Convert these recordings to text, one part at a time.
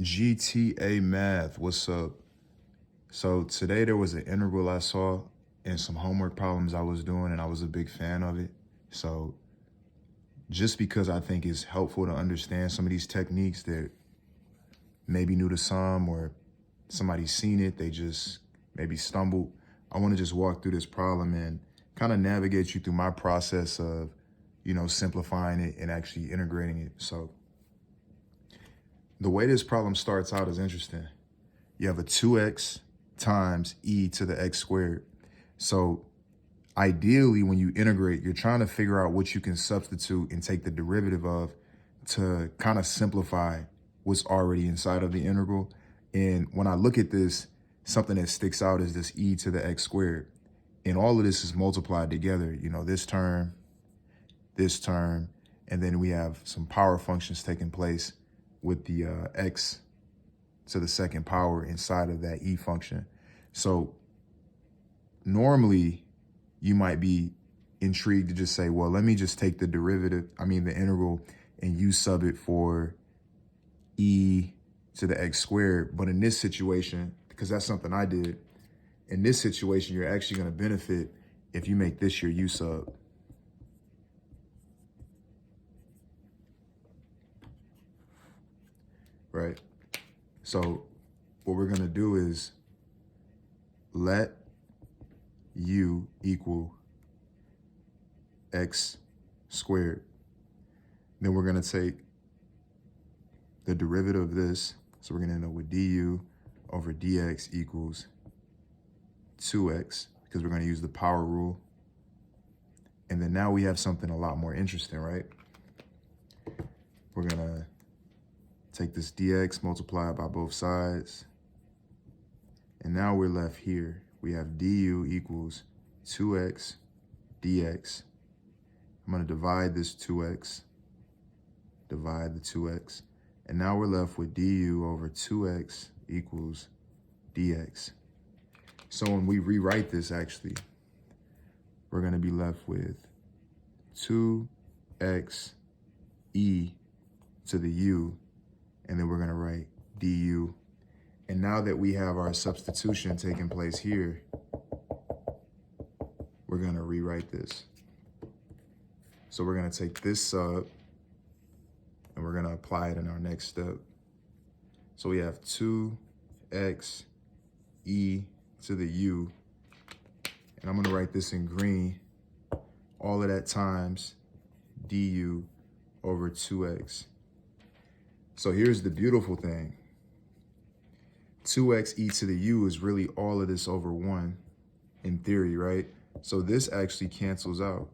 GTA Math, what's up? So today there was an integral I saw and some homework problems I was doing, and I was a big fan of it. So just because I think it's helpful to understand some of these techniques that maybe new to some, or somebody's seen it, they just maybe stumbled, I want to just walk through this problem and kind of navigate you through my process of, simplifying it and actually integrating it. So the way this problem starts out is interesting. You have a 2x times e to the x squared. So ideally, when you integrate, you're trying to figure out what you can substitute and take the derivative of to kind of simplify what's already inside of the integral. And when I look at this, something that sticks out is this e to the x squared. And all of this is multiplied together, this term, and then we have some power functions taking place with the x to the second power inside of that e function. So normally you might be intrigued to just say, well, let me just take the integral, and u sub it for e to the x squared. But in this situation, because that's something I did, in this situation, you're actually going to benefit if you make this your u sub. Right? So what we're going to do is let u equal x squared. Then we're going to take the derivative of this. So we're going to end up with du over dx equals 2x, because we're going to use the power rule. And then now we have something a lot more interesting, right? We're going to take this dx, multiply it by both sides. And now we're left here. We have du equals 2x dx. I'm going to divide this 2x, divide the 2x. And now we're left with du over 2x equals dx. So when we rewrite this, actually, we're going to be left with 2x e to the u, and then we're going to write du. And now that we have our substitution taking place here, we're going to rewrite this. So we're going to take this sub and we're going to apply it in our next step. So we have 2x e to the u, and I'm going to write this in green, all of that times du over 2x. So here's the beautiful thing. 2x e to the u is really all of this over 1 in theory, right? So this actually cancels out.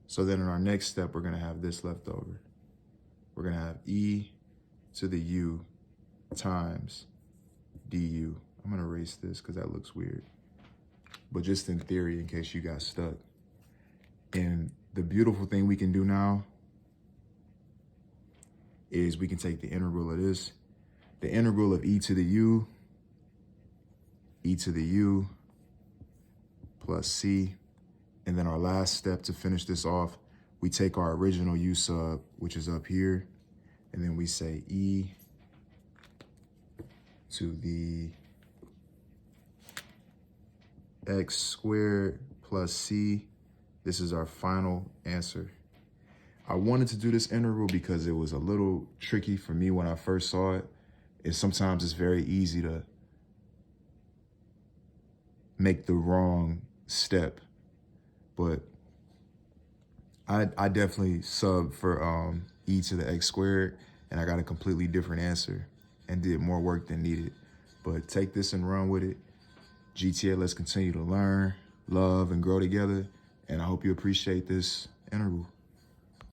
So then in our next step, we're going to have this left over. We're going to have e to the u times du. I'm going to erase this because that looks weird. But just in theory, in case you got stuck. And the beautiful thing we can do now is we can take the integral of this, the integral of e to the u plus c. And then our last step to finish this off, we take our original u sub, which is up here, and then we say e to the x squared plus c. This is our final answer. I wanted to do this integral because it was a little tricky for me when I first saw it. And sometimes it's very easy to make the wrong step. But I definitely subbed for e to the x squared, and I got a completely different answer and did more work than needed. But take this and run with it. GTA, let's continue to learn, love, and grow together. And I hope you appreciate this integral.